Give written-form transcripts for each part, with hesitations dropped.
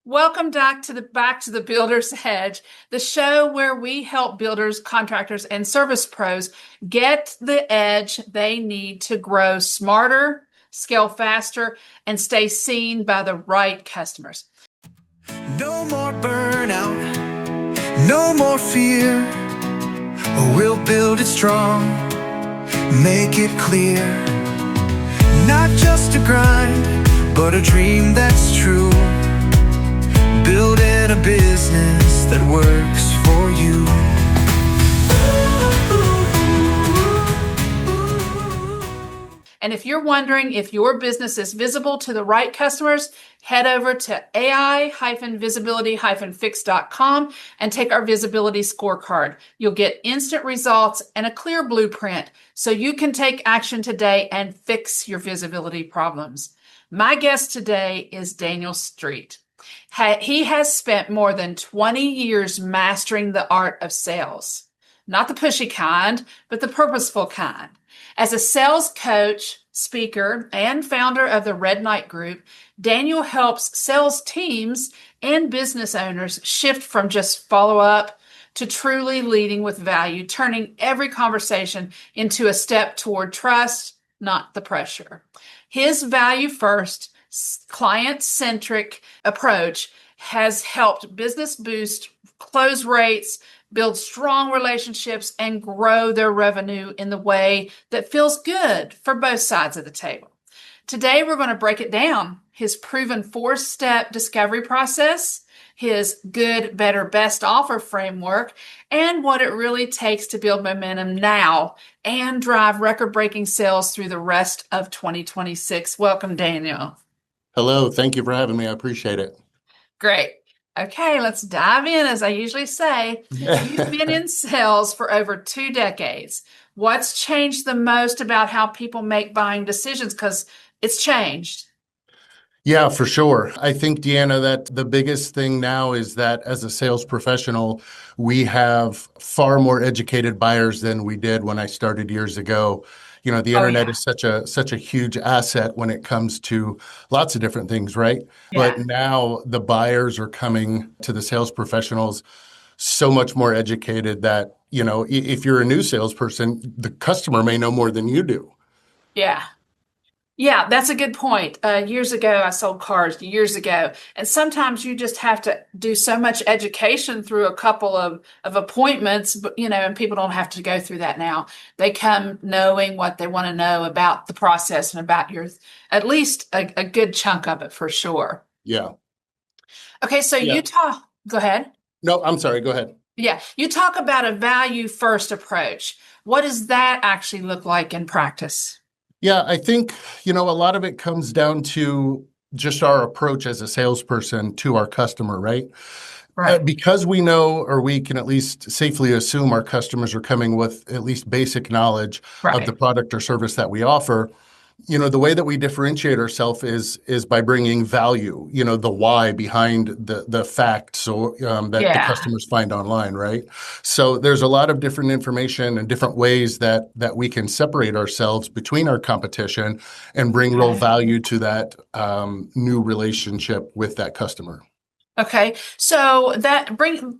Welcome back to the Builder's Edge, the show where we help builders, contractors, and service pros get the edge they need to grow smarter, scale faster, and stay seen by the right customers. No more burnout, no more fear. We'll build it strong, make it clear. Not just a grind, but a dream that's true. Building a business that works for you. And if you're wondering if your business is visible to the right customers, head over to ai-visibility-fix.com and take our visibility scorecard. You'll get instant results and a clear blueprint so you can take action today and fix your visibility problems. My guest today is Daniel Street. He has spent more than 20 years mastering the art of sales. Not the pushy kind, but the purposeful kind. As a sales coach, speaker, and founder of the Red Knight Group, Daniel helps sales teams and business owners shift from just follow-up to truly leading with value, turning every conversation into a step toward trust, not the pressure. His value-first, client-centric approach has helped business boost close rates, build strong relationships, and grow their revenue in the way that feels good for both sides of the table. Today, we're going to break it down, his proven 4-step discovery process, his good, better, best offer framework, and what it really takes to build momentum now and drive record-breaking sales through the rest of 2026. Welcome, Daniel. Hello, thank you for having me. I appreciate it. Great. Okay, let's dive in. As I usually say, you've been in sales for over 2 decades. What's changed the most about how people make buying decisions? Because it's changed. Yeah, for sure. I think, Deanna, that the biggest thing now is that as a sales professional, we have far more educated buyers than we did when I started years ago. You know, the internet is such a huge asset when it comes to lots of different things, right? Yeah. But now the buyers are coming to the sales professionals so much more educated that, you know, if you're a new salesperson, the customer may know more than you do. Yeah. Yeah, that's a good point. Years ago, I sold cars years ago, and sometimes you just have to do so much education through a couple of appointments, but and people don't have to go through that now. They come knowing what they want to know about the process and about at least a good chunk of it for sure. Yeah. Okay, so Yeah. Go ahead. No, I'm sorry. Go ahead. Yeah, you talk about a value-first approach. What does that actually look like in practice? Yeah, I think, a lot of it comes down to just our approach as a salesperson to our customer, right? Right. Because we know, or we can at least safely assume our customers are coming with at least basic knowledge of the product or service that we offer. The way that we differentiate ourselves is by bringing value, the why behind the facts that the customers find online, right? So there's a lot of different information and different ways that we can separate ourselves between our competition and bring real value to that new relationship with that customer. Okay, so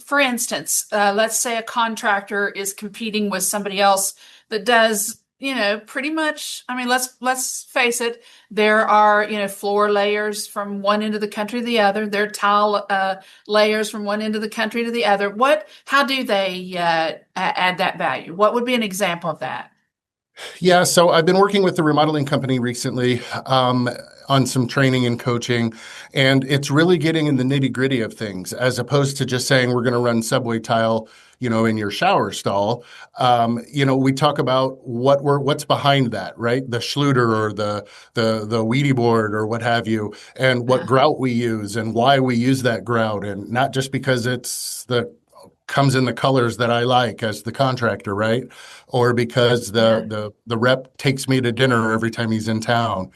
for instance, let's say a contractor is competing with somebody else that does pretty much, let's face it, there are, floor layers from one end of the country to the other. There are tile layers from one end of the country to the other. How do they add that value? What would be an example of that? Yeah, so I've been working with the remodeling company recently on some training and coaching, and it's really getting in the nitty-gritty of things as opposed to just saying we're going to run subway tile in your shower stall. We talk about what's behind that, right? The Schluter or the Weedy board or what have you, and what grout we use and why we use that grout, and not just because comes in the colors that I like as the contractor, right? Or because the rep takes me to dinner every time he's in town.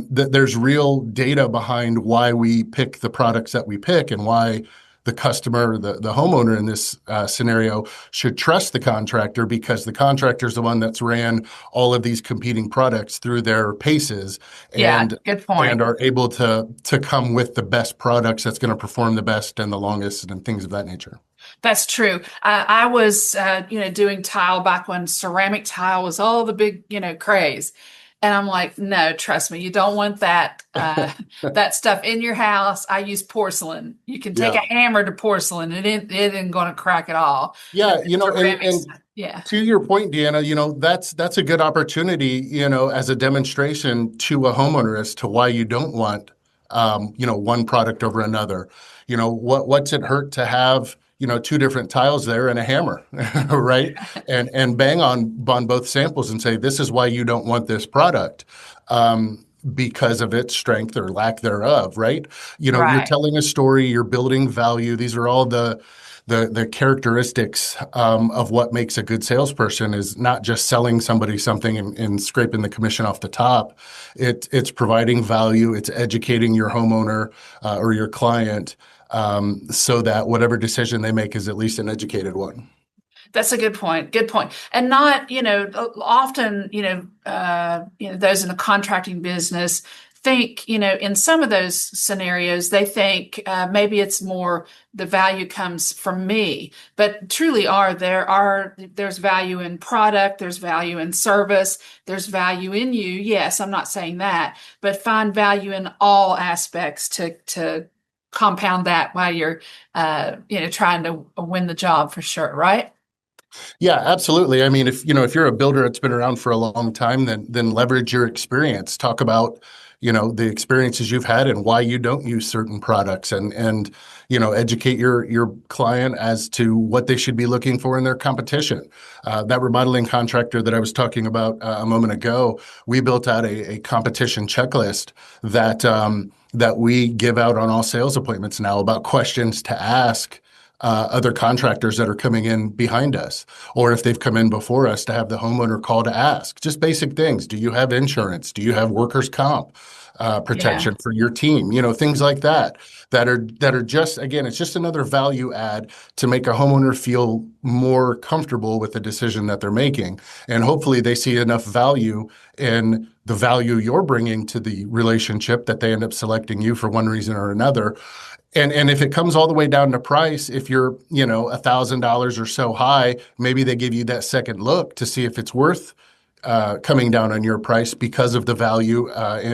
There's real data behind why we pick the products that we pick and why the customer, the homeowner in this scenario should trust the contractor because the contractor is the one that's ran all of these competing products through their paces Yeah, and good point. are able to come with the best products that's going to perform the best and the longest and things of that nature. That's true. I was, doing tile back when ceramic tile was all the big, craze. And I'm like, no, trust me, you don't want that that stuff in your house. I use porcelain. You can take Yeah. a hammer to porcelain, and it isn't going to crack at all. Yeah, But the ceramics, yeah, to your point, Deanna, that's a good opportunity, as a demonstration to a homeowner as to why you don't want, one product over another. What's it hurt to have, two different tiles there and a hammer, right? And bang on both samples and say, this is why you don't want this product. Because of its strength or lack thereof, right? You're right. telling a story, you're building value. These are all the characteristics of what makes a good salesperson is not just selling somebody something and scraping the commission off the top. It's providing value. It's educating your homeowner or your client so that whatever decision they make is at least an educated one. That's a good point. Good point. And not, often, those in the contracting business think, in some of those scenarios, they think maybe it's more the value comes from me, but truly there's value in product, there's value in service, there's value in you. Yes, I'm not saying that, but find value in all aspects to compound that while you're, trying to win the job for sure. Right. Yeah, absolutely. I mean, if you're a builder that's been around for a long time, then leverage your experience. Talk about, the experiences you've had and why you don't use certain products and educate your client as to what they should be looking for in their competition. That remodeling contractor that I was talking about a moment ago, we built out a competition checklist that we give out on all sales appointments now about questions to ask other contractors that are coming in behind us, or if they've come in before us, to have the homeowner call to ask just basic things. Do you have insurance? Do you have workers' comp protection for your team? Things like that are just, again, it's just another value add to make a homeowner feel more comfortable with the decision that they're making. And hopefully they see enough value in the value you're bringing to the relationship that they end up selecting you for one reason or another. And if it comes all the way down to price, if you're, $1,000 or so high, maybe they give you that second look to see if it's worth coming down on your price because of the value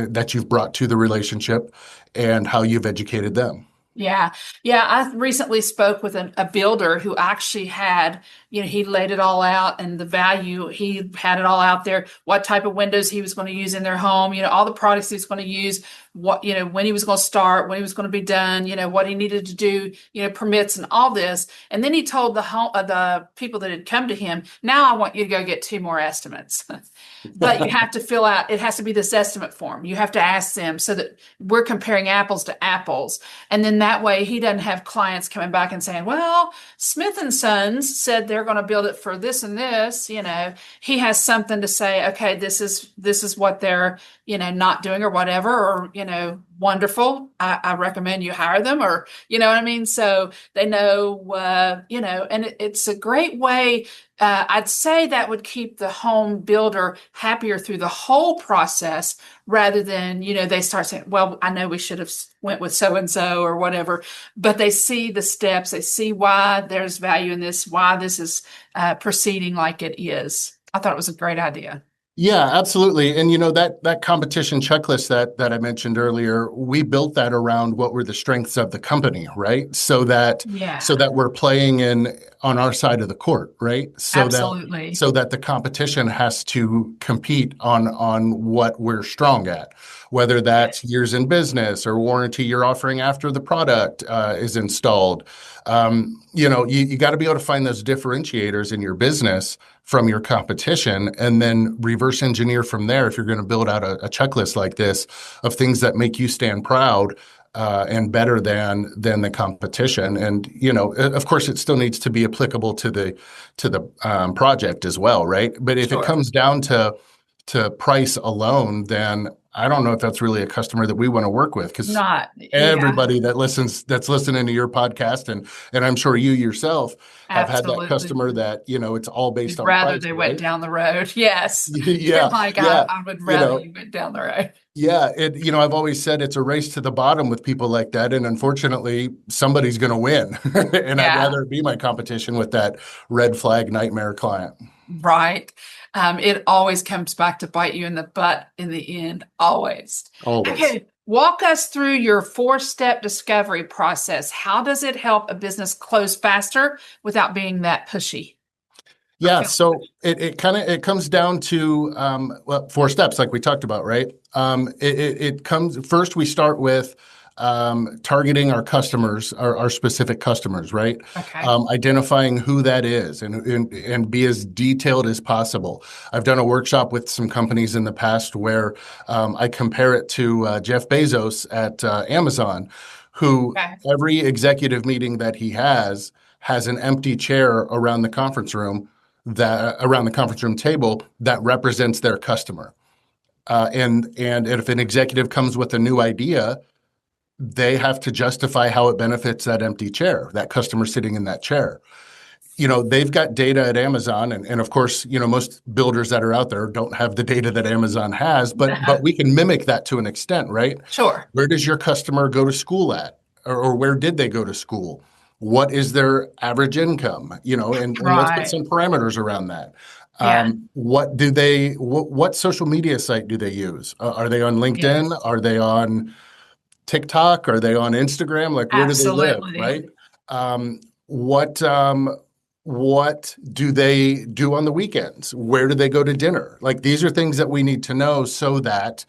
that you've brought to the relationship and how you've educated them. Yeah. Yeah. I recently spoke with a builder who actually had, he laid it all out and the value, he had it all out there, what type of windows he was going to use in their home, all the products he was going to use, what, when he was going to start, when he was going to be done, what he needed to do, permits and all this. And then he told the people that had come to him, now I want you to go get 2 more estimates. But you have to fill out, it has to be this estimate form. You have to ask them so that we're comparing apples to apples. And then that way he doesn't have clients coming back and saying, well, Smith and Sons said they're going to build it for this and this. He has something to say, okay, this is what they're, not doing or whatever, or, wonderful. I recommend you hire them, or, what I mean? So they know, and it's a great way. I'd say that would keep the home builder happier through the whole process rather than, they start saying, well, I know we should have went with so-and-so or whatever, but they see the steps, they see why there's value in this, why this is proceeding like it is. I thought it was a great idea. Yeah, absolutely. And that competition checklist that I mentioned earlier, we built that around what were the strengths of the company, right? So that we're playing in on our side of the court, right? Absolutely. So that the competition has to compete on what we're strong at, whether that's years in business or warranty you're offering after the product is installed. You got to be able to find those differentiators in your business from your competition and then reverse engineer from there if you're going to build out a checklist like this of things that make you stand proud and better than the competition. And, of course, it still needs to be applicable to the project as well, right? But if it comes down to price alone, then I don't know if that's really a customer that we want to work with, because Not, yeah, everybody that's listening to your podcast, and I'm sure you yourself have had that absolutely. customer that, it's all based You'd on rather price, they went right? down the road. Yes. You're Yeah, like, yeah. I would You rather know, you went down the road. yeah, I've always said it's a race to the bottom with people like that. And unfortunately, somebody's going to win. And I'd Yeah, rather it be my competition with that red flag nightmare client. right. It always comes back to bite you in the butt in the end, always. Always. Okay, walk us through your four-step discovery process. How does it help a business close faster without being that pushy or Yeah, feeling so pushy? it comes down to well, four steps like we talked about, right? It comes first. We start with targeting our customers, our specific customers, right? Okay. Identifying who that is, and be as detailed as possible. I've done a workshop with some companies in the past where I compare it to Jeff Bezos at Amazon, who Okay. every executive meeting that he has an empty chair around the conference room, that around the conference room table, that represents their customer. And if an executive comes with a new idea, they have to justify how it benefits that empty chair, that customer sitting in that chair. They've got data at Amazon, and of course, most builders that are out there don't have the data that Amazon has, but we can mimic that to an extent, right? Sure. Where does your customer go to school at? Or where did they go to school? What is their average income? And let's put Right. some parameters around that. Yeah. What social media site do they use? Are they on LinkedIn? Yes. Are they on TikTok? Are they on Instagram? Like, where do they live, Absolutely. right? Um, what what do they do on the weekends? Where do they go to dinner? Like, these are things that we need to know so that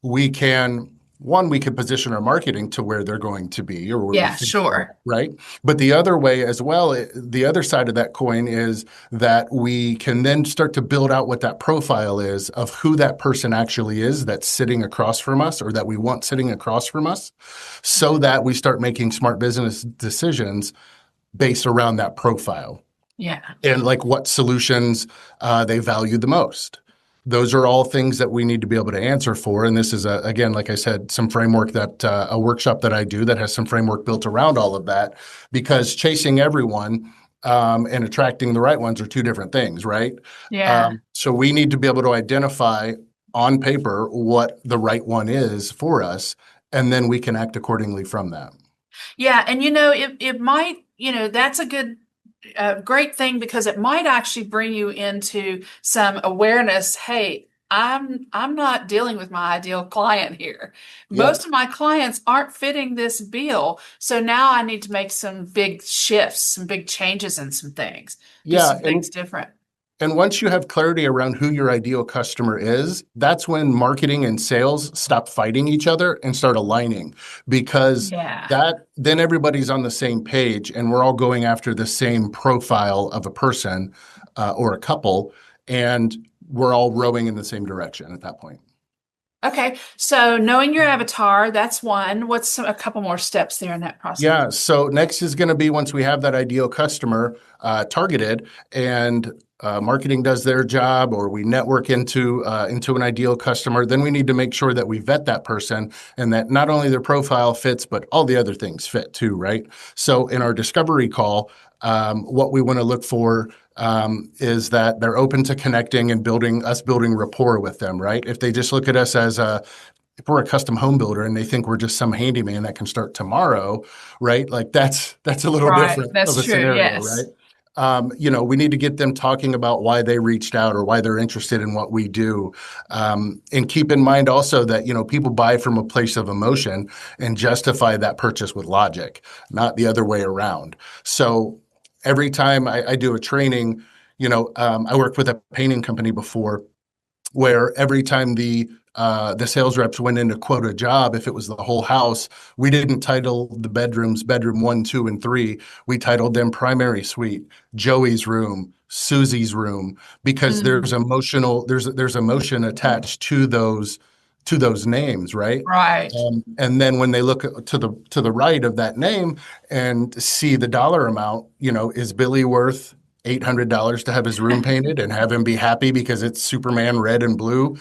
we can we can position our marketing to where they're going to be or where we Yeah, think they're at, sure. right? But the other way as well, the other side of that coin is that we can then start to build out what that profile is of who that person actually is that's sitting across from us, or that we want sitting across from us, so that we start making smart business decisions based around that profile, Yeah. and like what solutions they value the most. Those are all things that we need to be able to answer for. And this is, again, like I said, some framework that a workshop that I do that has some framework built around all of that, because chasing everyone and attracting the right ones are two different things, right? Yeah. So we need to be able to identify on paper what the right one is for us, and then we can act accordingly from that. Yeah, and it might, that's a great thing because it might actually bring you into some awareness. Hey, I'm not dealing with my ideal client here. Yep. Most of my clients aren't fitting this bill, so now I need to make some big shifts, some big changes in some things, do Yeah. some things different. And once you have clarity around who your ideal customer is, that's when marketing and sales stop fighting each other and start aligning, because Yeah. that then everybody's on the same page and we're all going after the same profile of a person or a couple, and we're all rowing in the same direction at that point. Okay, so knowing your avatar, that's one. What's a couple more steps there in that process? Yeah. So next is going to be, once we have that ideal customer targeted, and marketing does their job, or we network into an ideal customer, then we need to make sure that we vet that person, and that not only their profile fits, but all the other things fit too, right? So in our discovery call, what we want to look for is that they're open to connecting and building rapport with them, right? If they just look at us as if we're a custom home builder and they think we're just some handyman that can start tomorrow, right? Like, that's a little Right, different of that's a true. scenario, right? Yes. We need to get them talking about why they reached out or why they're interested in what we do. And keep in mind also that, people buy from a place of emotion and justify that purchase with logic, not the other way around. So every time I do a training, I worked with a painting company before, where every time the sales reps went in to quote a job, if it was the whole house, we didn't title the bedrooms bedroom 1, 2, and 3. We titled them primary suite, Joey's room, Susie's room, because Mm, there's emotion attached to those names, right? right. And then when they look to the right of that name and see the dollar amount, is Billy worth $800 to have his room painted and have him be happy because it's Superman red and blue.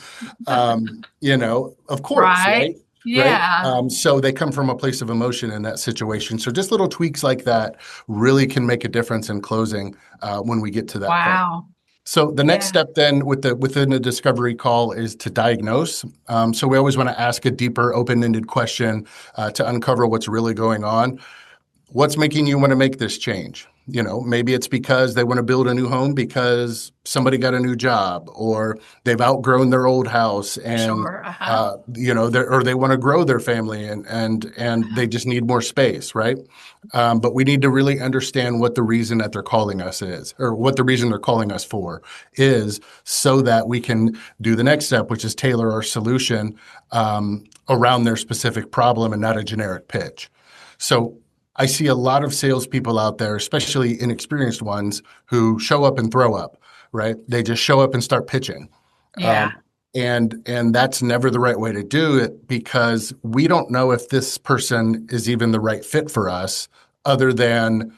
Of course, Right. right? Right. Yeah. So they come from a place of emotion in that situation. So just little tweaks like that really can make a difference in closing when we get to that point. Wow. So the next Yeah. step then within the discovery call is to diagnose. So we always want to ask a deeper, open-ended question to uncover what's really going on. What's making you want to make this change? Maybe it's because they want to build a new home because somebody got a new job, or they've outgrown their old house, and Sure. Uh-huh. or they want to grow their family, and they just need more space, right? But we need to really understand what the reason that they're calling us is, or what the reason they're calling us for is, so that we can do the next step, which is tailor our solution around their specific problem and not a generic pitch. So I see a lot of salespeople out there, especially inexperienced ones, who show up and throw up, right? They just show up and start pitching. Yeah. And that's never the right way to do it, because we don't know if this person is even the right fit for us, other than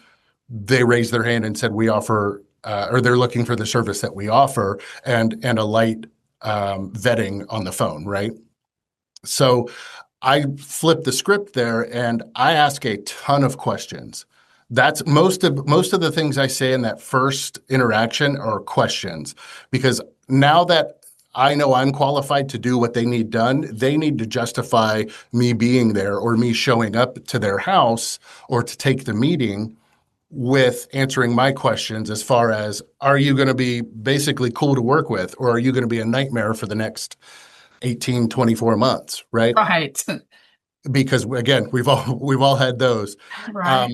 they raised their hand and said we offer, or they're looking for the service that we offer, and a light vetting on the phone, right? So I flip the script there and I ask a ton of questions. That's most of the things I say in that first interaction are questions, because now that I know I'm qualified to do what they need done, they need to justify me being there or me showing up to their house or to take the meeting with answering my questions, as far as, are you going to be basically cool to work with, or are you going to be a nightmare for the next 18, 24 months, right? Right. Because again, we've all had those. Right.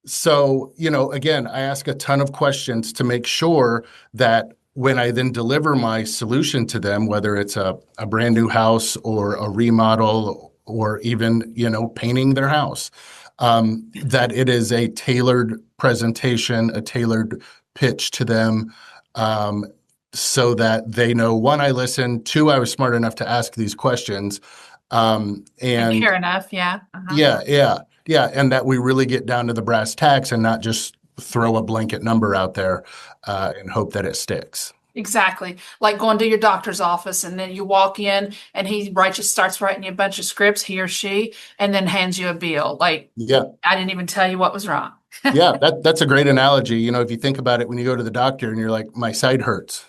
Again, I ask a ton of questions to make sure that when I then deliver my solution to them, whether it's a brand new house or a remodel, or even, painting their house, that it is a tailored presentation, a tailored pitch to them, so that they know, one, I listened, two, I was smart enough to ask these questions. And And care enough. Yeah. Uh-huh. yeah. And that we really get down to the brass tacks and not just throw a blanket number out there and hope that it sticks. Exactly. Like going to your doctor's office and then you walk in and starts writing you a bunch of scripts, he or she, and then hands you a bill. Like, Yeah. I didn't even tell you what was wrong. Yeah. That's a great analogy. If you think about it, when you go to the doctor and you're like, my side hurts.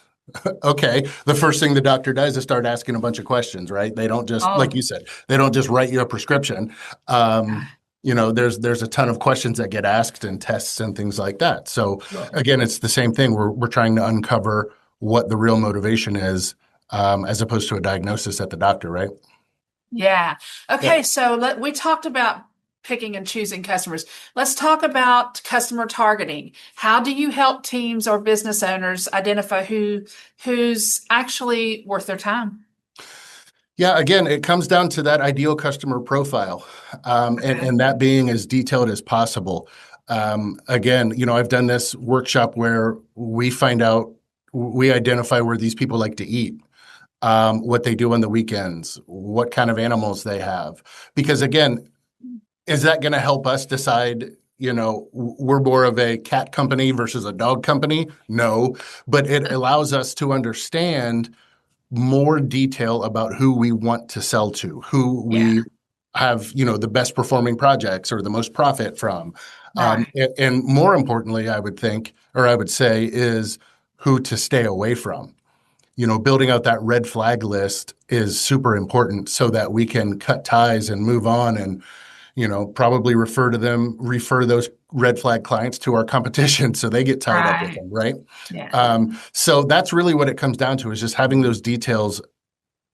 Okay. The first thing the doctor does is start asking a bunch of questions, right? They don't just, like Oh, you said, they don't just write you a prescription. There's a ton of questions that get asked and tests and things like that. So sure. again, it's the same thing. We're trying to uncover what the real motivation is, as opposed to a diagnosis at the doctor, right? Yeah. Okay. Yeah. So we talked about picking and choosing customers. Let's talk about customer targeting. How do you help teams or business owners identify who's actually worth their time? Yeah, again, it comes down to that ideal customer profile, Okay. and that being as detailed as possible. Again, I've done this workshop where we identify where these people like to eat, what they do on the weekends, what kind of animals they have. Because again, is that going to help us decide, we're more of a cat company versus a dog company? No, but it allows us to understand more detail about who we want to sell to, who Yeah. we have, the best performing projects or the most profit from. Right. And more importantly, I would say, is who to stay away from. Building out that red flag list is super important, so that we can cut ties and move on, and probably refer those red flag clients to our competition so they get tied up with Right. them, right? Yeah. So that's really what it comes down to, is just having those details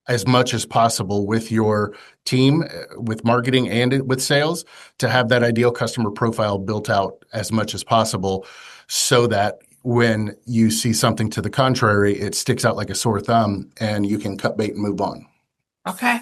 as much as possible with your team, with marketing and with sales, to have that ideal customer profile built out as much as possible, so that when you see something to the contrary, it sticks out like a sore thumb and you can cut bait and move on. Okay.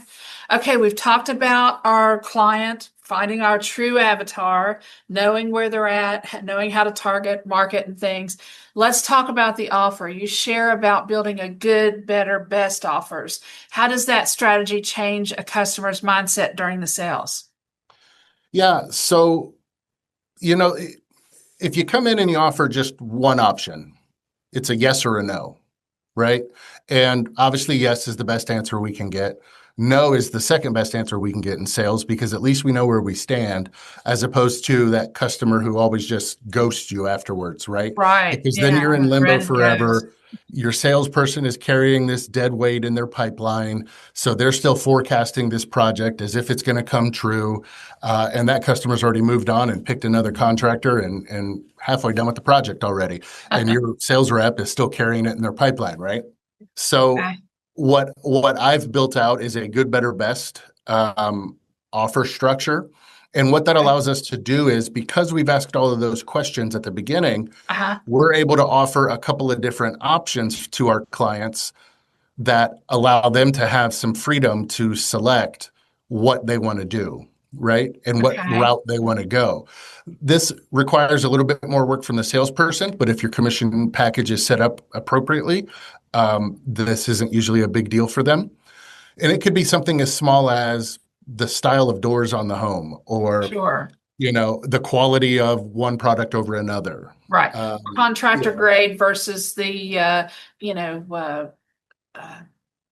Okay, we've talked about our client, finding our true avatar, knowing where they're at, knowing how to target, market, and things. Let's talk about the offer. You share about building a good, better, best offers. How does that strategy change a customer's mindset during the sales? Yeah. So, you know, if you come in and you offer just one option, it's a yes or a no, right? And obviously, yes is the best answer we can get. No is the second best answer we can get in sales because at least we know where we stand, as opposed to that customer who always just ghosts you afterwards, right? Right. Because then you're Yeah. in The limbo dreaded ghost. forever. Your salesperson is carrying this dead weight in their pipeline. So they're still forecasting this project as if it's going to come true. And that customer's already moved on and picked another contractor and halfway done with the project already. And your sales rep is still carrying it in their pipeline, right? So Okay. what I've built out is a good, better, best offer structure. And what that Okay. allows us to do is because we've asked all of those questions at the beginning, Uh-huh. we're able to offer a couple of different options to our clients that allow them to have some freedom to select what they want to do, right? And what Okay. route they want to go. This requires a little bit more work from the salesperson, but if your commission package is set up appropriately, this isn't usually a big deal for them. And it could be something as small as the style of doors on the home or, Sure. the quality of one product over another. Right. Contractor Yeah. grade versus the you know, uh,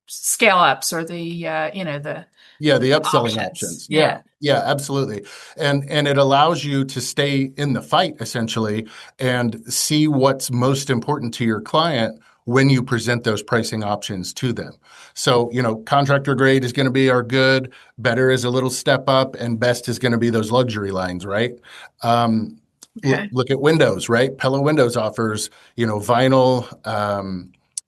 scale ups or the the Yeah, the upselling options. options. Yeah. Yeah. Yeah, absolutely. And it allows you to stay in the fight essentially and see what's most important to your client when you present those pricing options to them. So, contractor grade is going to be our good, better is a little step up, and best is going to be those luxury lines, right? Um, Okay. look at Windows, right? Pella Windows offers, vinyl,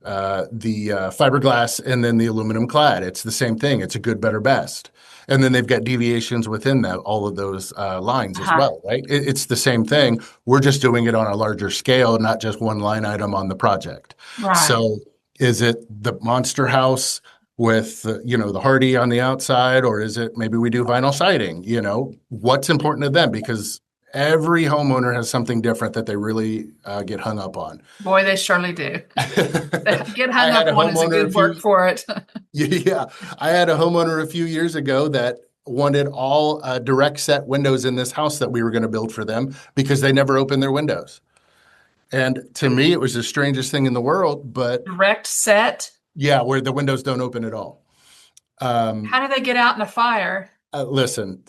the fiberglass, and then the aluminum clad. It's the same thing. It's a good, better, best. And then they've got deviations within that, all of those lines as Uh-huh. well, right? It's the same thing. We're just doing it on a larger scale, not just one line item on the project. Right. So is it the monster house with, the hardy on the outside, or is it maybe we do vinyl siding? What's important to them? Because every homeowner has something different that they really get hung up on. Boy, they surely do. Get I hung had up a on is a homeowner good word for it. yeah, I had a homeowner a few years ago that wanted all direct set windows in this house that we were going to build for them because they never opened their windows. And to me, it was the strangest thing in the world, but Direct set. yeah, where the windows don't open at all. How do they get out in a fire? Listen,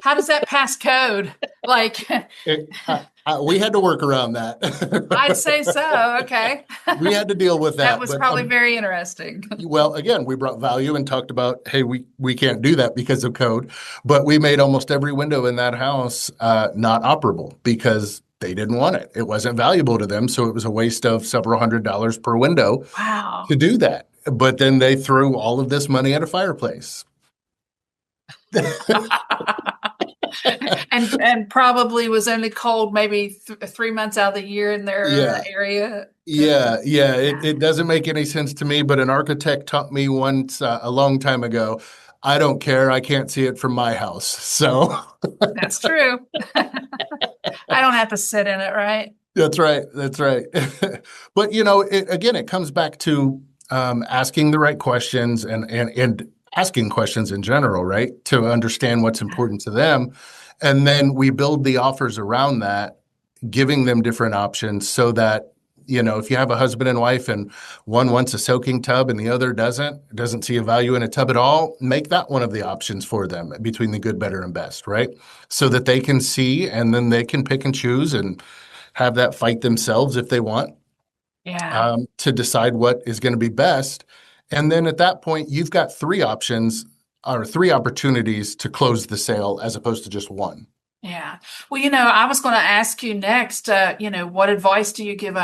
How does that pass code? Like, we had to work around that. I'd say so. Okay. We had to deal with That that. was But probably very interesting. well, again, we brought value and talked about, hey, we can't do that because of code, but we made almost every window in that house not operable because they didn't want it. It wasn't valuable to them, so it was a waste of several $100s per window Wow. to do that. But then they threw all of this money at a fireplace. And probably was only cold maybe 3 months out of the year in their Yeah. area. Yeah, it doesn't make any sense to me, but an architect taught me once a long time ago, I don't care, I can't see it from my house. So That's true. I don't have to sit in it, right? that's right. That's right. But it comes back to asking the right questions and asking questions in general, right? To understand what's important to them. And then we build the offers around that, giving them different options so that, if you have a husband and wife and one wants a soaking tub and the other doesn't see a value in a tub at all, make that one of the options for them between the good, better, and best, right? So that they can see and then they can pick and choose and have that fight themselves if they want Yeah. to decide what is going to be best. And then at that point, you've got three options or three opportunities to close the sale as opposed to just one. Yeah. Well, I was going to ask you next, what advice do you give,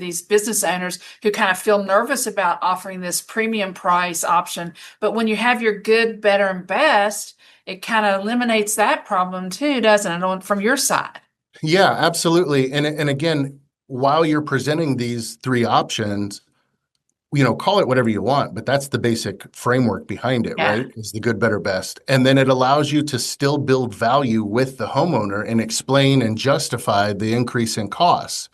these business owners who kind of feel nervous about offering this premium price option, but when you have your good, better, and best, it kind of eliminates that problem too, doesn't it, from your side? Yeah, absolutely. And again, while you're presenting these three options, call it whatever you want, but that's the basic framework behind it, Yeah, right? Is the good, better, best. And then it allows you to still build value with the homeowner and explain and justify the increase in costs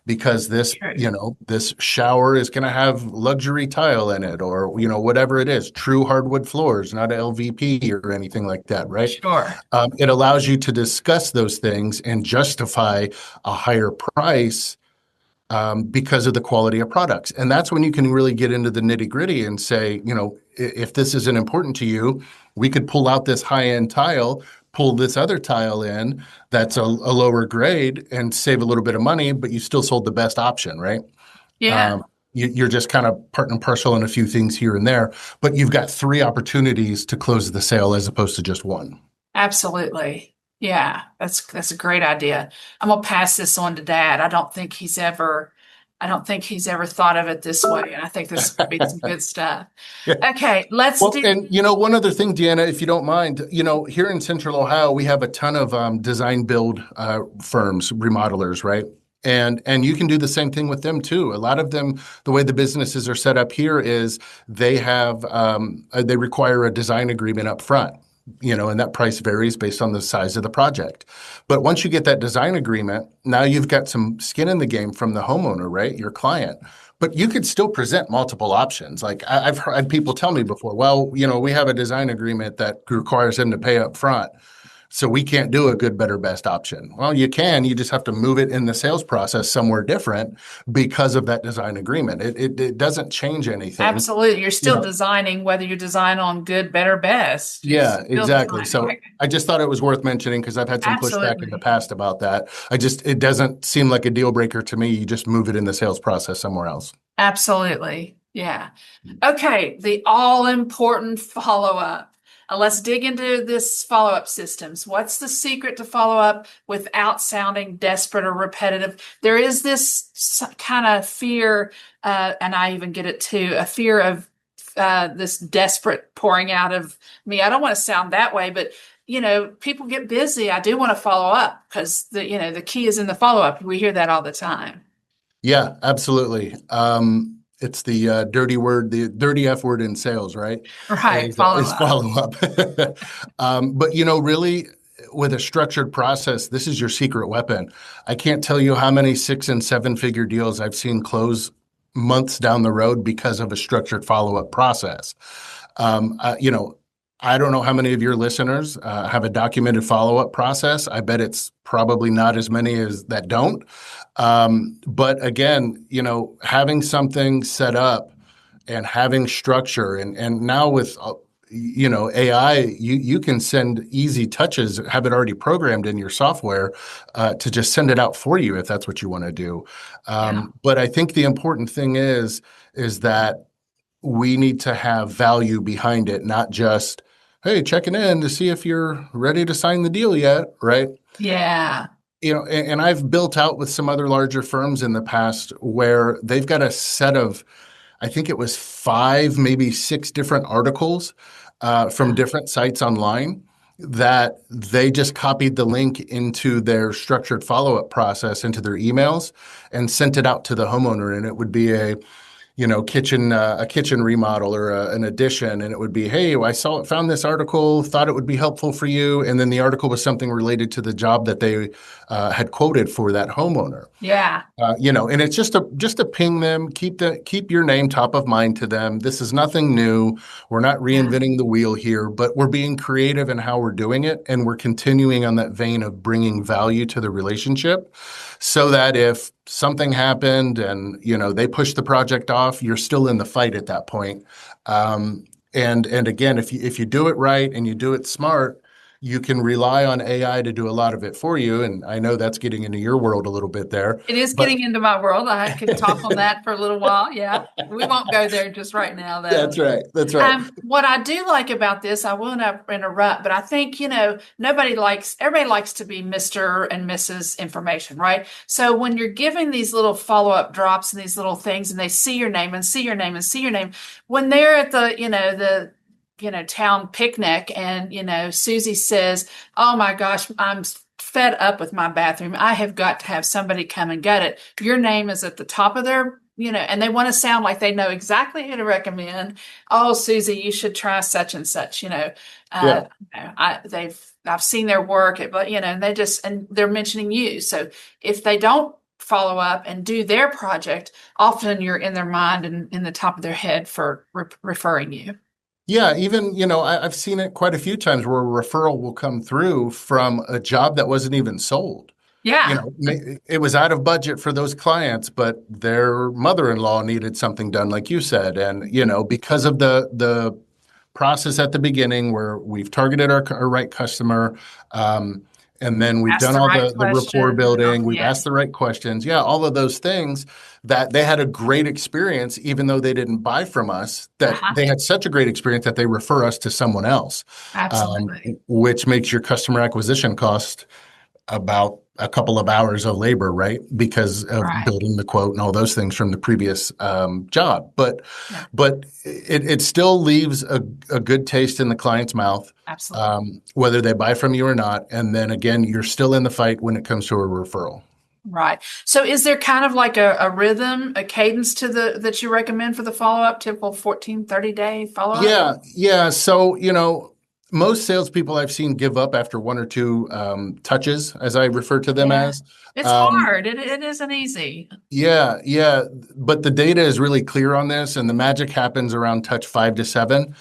because true. this shower is going to have luxury tile in it or, whatever it is, true hardwood floors, not LVP or anything like that, right? Sure. It allows you to discuss those things and justify a higher price because of the quality of products. And that's when you can really get into the nitty gritty and say, if this isn't important to you, we could pull out this high end tile, pull this other tile in that's a lower grade and save a little bit of money, but you still sold the best option, right? Yeah, Um, you're just kind of part and parcel in a few things here and there, but you've got three opportunities to close the sale as opposed to just one. absolutely. Yeah, that's a great idea. I'm gonna pass this on to Dad. I don't think he's ever thought of it this way, and I think this would be some good stuff. Yeah. Okay, let's Well, do. and one other thing, Deanna, if you don't mind, here in Central Ohio, we have a ton of design build firms, remodelers, right? And you can do the same thing with them too. A lot of them, the way the businesses are set up here is they require a design agreement up front. And that price varies based on the size of the project. But once you get that design agreement, now you've got some skin in the game from the homeowner, right? Your client. But you could still present multiple options. Like I've heard people tell me before, well, we have a design agreement that requires them to pay up front. So we can't do a good, better, best option. Well, you can, you just have to move it in the sales process somewhere different because of that design agreement. It doesn't change anything. Absolutely. You're still know. designing, whether you design on good, better, best. You're Yeah, still exactly. designing. So I just thought it was worth mentioning because I've had some pushback in the Absolutely. past about that. It doesn't seem like a deal breaker to me. You just move it in the sales process somewhere else. Absolutely. Yeah. Okay. The all important follow up. Let's dig into this follow up systems. What's the secret to follow up without sounding desperate or repetitive? There is this kind of fear, and I even get it too, a fear of this desperate pouring out of me. I don't want to sound that way, but people get busy. I do want to follow up because the key is in the follow up. We hear that all the time. Yeah, absolutely. It's the dirty word, the dirty F word in sales, right? Right. Is follow up. But really, with a structured process, this is your secret weapon. I can't tell you how many 6 and 7 figure deals I've seen close months down the road because of a structured follow up process. I don't know how many of your listeners have a documented follow up process. I bet it's probably not as many as that don't. But again, having something set up and having structure and now with, AI, you can send easy touches, have it already programmed in your software to just send it out for you if that's what you want to do. But I think the important thing is that we need to have value behind it, not just, hey, checking in to see if you're ready to sign the deal yet, right? Yeah. And I've built out with some other larger firms in the past where they've got a set of, I think it was 5, maybe 6 different articles from different sites online that they just copied the link into their structured follow-up process into their emails and sent it out to the homeowner. And it would be a kitchen remodel or an addition, and it would be, hey, I found this article, thought it would be helpful for you, and then the article was something related to the job that they had quoted for that homeowner. Yeah. And it's just to ping them, keep your name top of mind to them. This is nothing new. We're not reinventing the wheel here, but we're being creative in how we're doing it, and we're continuing on that vein of bringing value to the relationship, so that if something happened and they push the project off, you're still in the fight at that point. And again, if you do it right and you do it smart, you can rely on AI to do a lot of it for you. And I know that's getting into your world a little bit there. It is getting into my world. I can talk on that for a little while. Yeah. We won't go there just right now, though. That's right. That's right. What I do like about this, I will not interrupt, but I think, everybody likes to be Mr. and Mrs. information, right? So when you're giving these little follow-up drops and these little things and they see your name and see your name and see your name, when they're at the town picnic and, Susie says, oh my gosh, I'm fed up with my bathroom. I have got to have somebody come and get it. Your name is at the top of their, and they want to sound like they know exactly who to recommend. Oh, Susie, you should try such and such, Yeah. I've seen their work, but and and they're mentioning you. So if they don't follow up and do their project, often you're in their mind and in the top of their head for referring you. Yeah, even, I've seen it quite a few times where a referral will come through from a job that wasn't even sold. Yeah. It was out of budget for those clients, but their mother-in-law needed something done, like you said. And, because of the process at the beginning where we've targeted our right customer, and then we've Ask done the all right the rapport question. building, Oh, we've asked yes. the right questions. Yeah, all of those things that they had a great experience, even though they didn't buy from us, that Uh-huh. they had such a great experience that they refer us to someone else, Absolutely. which makes your customer acquisition cost about a couple of hours of labor, right? Because of Right. building the quote and all those things from the previous job. But Yeah. but it still leaves a good taste in the client's mouth, Absolutely. whether they buy from you or not. And then again, you're still in the fight when it comes to a referral. Right. So is there kind of like a rhythm, a cadence to that you recommend for the follow-up, typical 14, 30-day follow-up? Yeah, yeah. So, most salespeople I've seen give up after one or two touches, as I refer to them Yeah. as. It's Um, hard. It isn't easy. Yeah, yeah, but the data is really clear on this, and the magic happens around touch 5 to 7.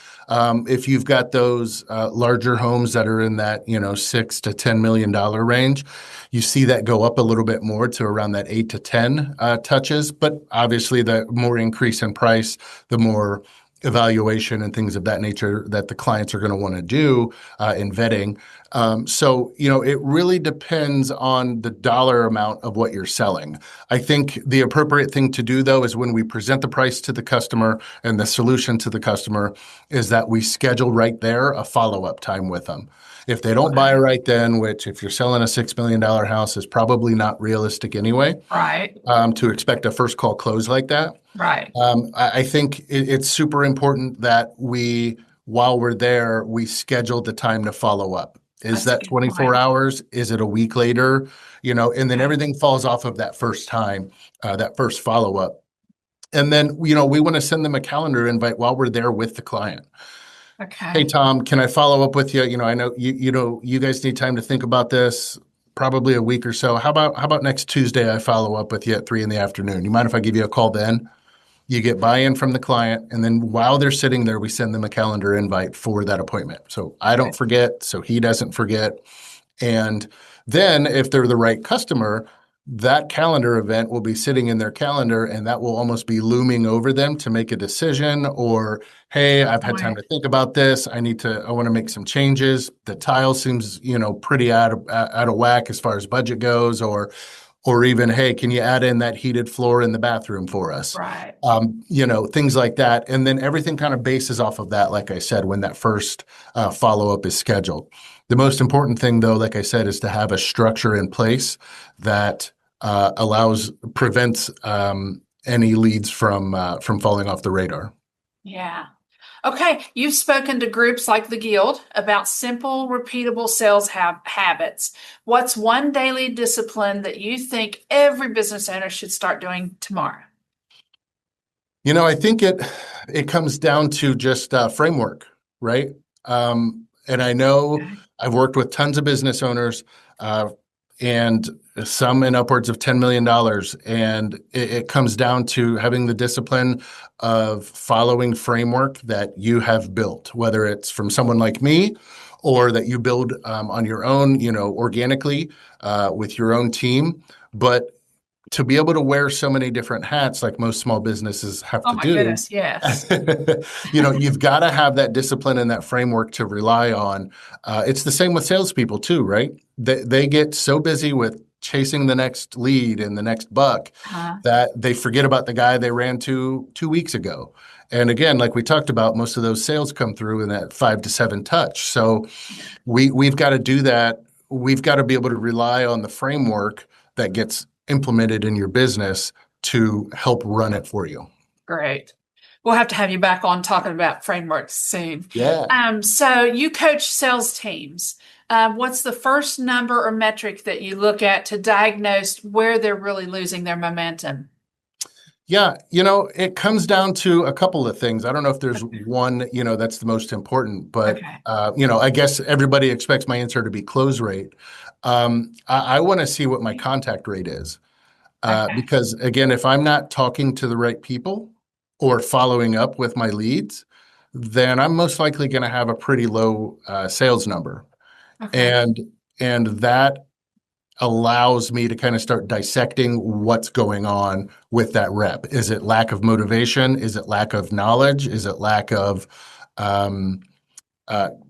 If you've got those larger homes that are in that $6 to $10 million range, you see that go up a little bit more to around that 8 to 10 touches. But obviously, the more increase in price, the more evaluation and things of that nature that the clients are going to want to do in vetting. So, it really depends on the dollar amount of what you're selling. I think the appropriate thing to do, though, is when we present the price to the customer and the solution to the customer, is that we schedule right there a follow-up time with them. If they don't buy Okay. right then, which if you're selling a $6 million house is probably not realistic anyway, Right. to expect a first call close like that. Right. I think it's super important that while we're there, we schedule the time to follow up. Is That's a that good 24 point. hours? Is it a week later? And then Okay. everything falls off of that first time, that first follow up. And then, we want to send them a calendar invite while we're there with the client. Hey, Okay. Tom, can I follow up with you? I know you guys need time to think about this, probably a week or so. How about next Tuesday I follow up with you at 3 in the afternoon? You mind if I give you a call then? You get buy-in from the client, and then while they're sitting there, we send them a calendar invite for that appointment. So I don't forget, so he doesn't forget. And then if they're the right customer, that calendar event will be sitting in their calendar, and that will almost be looming over them to make a decision or, hey, I've had time Point. to think about this. I want to make some changes. The tile seems, pretty out of whack as far as budget goes, or even, hey, can you add in that heated floor in the bathroom for us? Right. Things like that. And then everything kind of bases off of that, like I said, when that first follow-up is scheduled. The most important thing, though, like I said, is to have a structure in place that prevents any leads from falling off the radar. Yeah. Okay, you've spoken to groups like the Guild about simple, repeatable sales habits. What's one daily discipline that you think every business owner should start doing tomorrow? I think it comes down to just framework, right? And I know Okay. I've worked with tons of business owners, and some in upwards of $10 million. And it comes down to having the discipline of following framework that you have built, whether it's from someone like me or that you build on your own, organically with your own team. But to be able to wear so many different hats like most small businesses have Oh to my do, goodness, yes. you've got to have that discipline and that framework to rely on. It's the same with salespeople too, right? They get so busy with chasing the next lead and the next buck Uh, that they forget about the guy they ran to 2 weeks ago. And again, like we talked about, most of those sales come through in that 5 to 7 touch. So we've got to do that. We've got to be able to rely on the framework that gets implemented in your business to help run it for you. Great. We'll have to have you back on talking about frameworks soon. Yeah. So you coach sales teams. what's the first number or metric that you look at to diagnose where they're really losing their momentum? Yeah, it comes down to a couple of things. I don't know if there's one, that's the most important, but Okay. I guess everybody expects my answer to be close rate. I want to see what my contact rate is. Okay. Because again, if I'm not talking to the right people or following up with my leads, then I'm most likely going to have a pretty low sales number. Okay. And that allows me to kind of start dissecting what's going on with that rep. Is it lack of motivation? Is it lack of knowledge? Is it lack of um,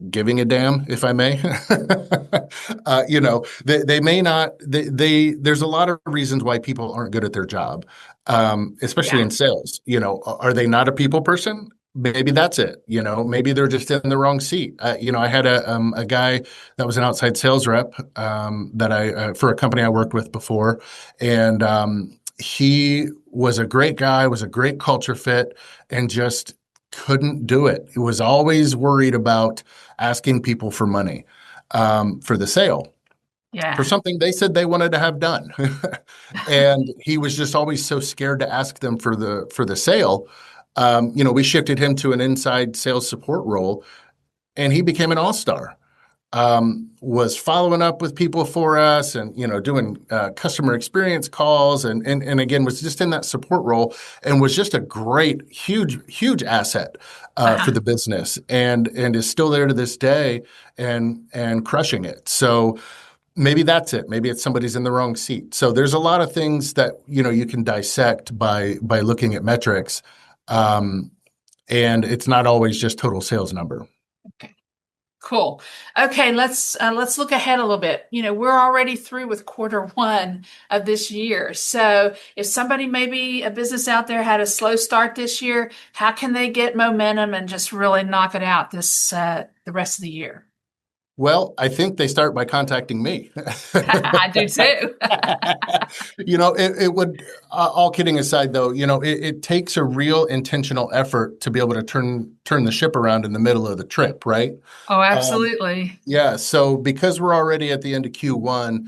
giving a damn, if I may? They may not. There's a lot of reasons why people aren't good at their job, especially Yeah. in sales. Are they not a people person? Maybe that's it. Maybe they're just in the wrong seat. I had a guy that was an outside sales rep that I for a company I worked with before, and he was a great guy, was a great culture fit, and just couldn't do it. He was always worried about asking people for money for the sale for Yeah. something they said they wanted to have done. And he was just always so scared to ask them for the sale. We shifted him to an inside sales support role, and he became an all-star. Was following up with people for us and doing customer experience calls and again was just in that support role and was just a great huge asset for Uh-huh. the business and is still there to this day and crushing it. So maybe that's it. Maybe it's somebody's in the wrong seat. So there's a lot of things that you can dissect by looking at metrics, and it's not always just total sales number. Okay. Cool. Okay, let's look ahead a little bit. We're already through with quarter 1 of this year. So if somebody, maybe a business out there, had a slow start this year, how can they get momentum and just really knock it out the rest of the year? Well, I think they start by contacting me. I do too. It would, all kidding aside though, it takes a real intentional effort to be able to turn the ship around in the middle of the trip, right? Oh, Um, absolutely. yeah. So because we're already at the end of Q1,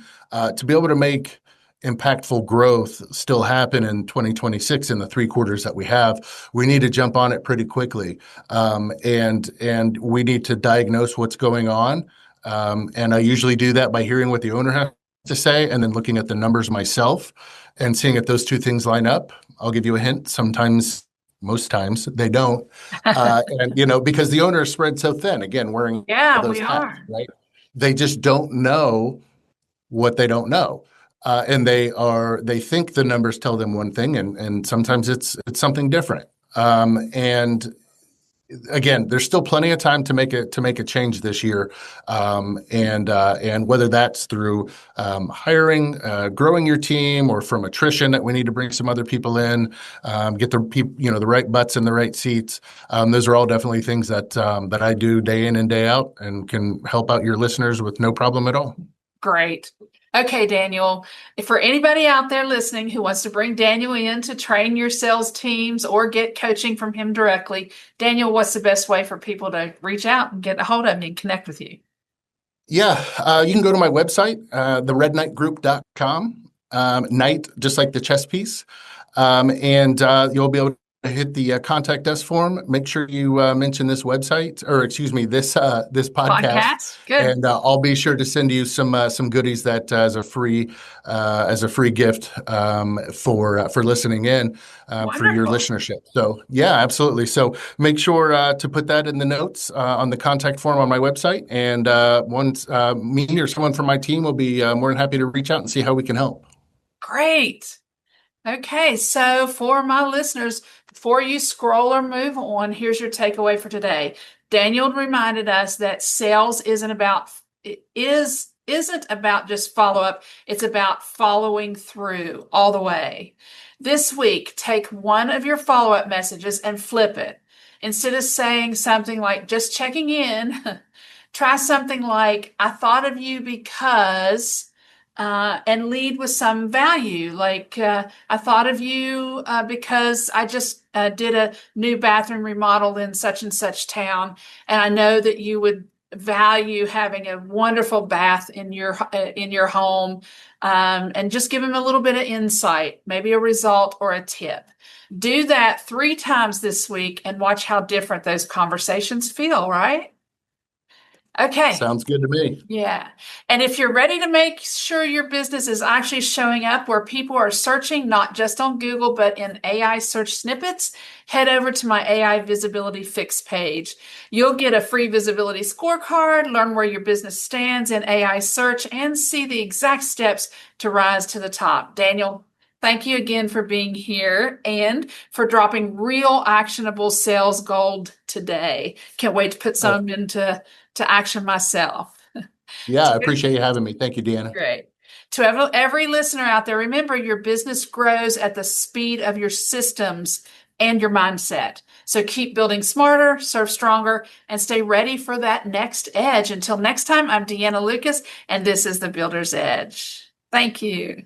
to be able to make impactful growth still happen in 2026 in the 3 quarters that we have, we need to jump on it pretty quickly. And we need to diagnose what's going on. And I usually do that by hearing what the owner has to say and then looking at the numbers myself and seeing if those two things line up. I'll give you a hint. Sometimes, most times, they don't. Because the owner is spread so thin, again, wearing all Yeah, those we hats, are. right? They just don't know what they don't know. And they think the numbers tell them one thing, and sometimes it's something different. And again, there's still plenty of time to make a change this year, and whether that's through hiring, growing your team, or from attrition that we need to bring some other people in, get the the right butts in the right seats. Those are all definitely things that I do day in and day out, and can help out your listeners with no problem at all. Great. Okay, Daniel, for anybody out there listening who wants to bring Daniel in to train your sales teams or get coaching from him directly, Daniel, what's the best way for people to reach out and get a hold of you and connect with you? Yeah, you can go to my website, theredknightgroup.com, knight, just like the chess piece, and you'll be able to hit the contact us form. Make sure you mention this website, or excuse me, this podcast, Podcast? Good. and I'll be sure to send you some goodies that as a free gift for listening in for your Wonderful. listenership. So yeah, absolutely. So make sure to put that in the notes on the contact form on my website, and once me or someone from my team will be more than happy to reach out and see how we can help. Great. Okay, so for my listeners, before you scroll or move on, here's your takeaway for today. Daniel reminded us that sales isn't about just follow up, it's about following through all the way. This week, take one of your follow-up messages and flip it. Instead of saying something like just checking in, try something like, I thought of you because, and lead with some value. Like, I thought of you because I just did a new bathroom remodel in such and such town, and I know that you would value having a wonderful bath in your home, and just give them a little bit of insight, maybe a result or a tip. Do that 3 times this week and watch how different those conversations feel, right? Okay. Sounds good to me. Yeah. And if you're ready to make sure your business is actually showing up where people are searching, not just on Google, but in AI search snippets, head over to my AI Visibility Fix page. You'll get a free visibility scorecard, learn where your business stands in AI search, and see the exact steps to rise to the top. Daniel, thank you again for being here and for dropping real actionable sales gold today. Can't wait to put some into action myself. Yeah, I appreciate you having me. Thank you, Deanna. Great. To every listener out there, remember your business grows at the speed of your systems and your mindset. So keep building smarter, serve stronger, and stay ready for that next edge. Until next time, I'm Deanna Lucas, and this is the Builder's Edge. Thank you.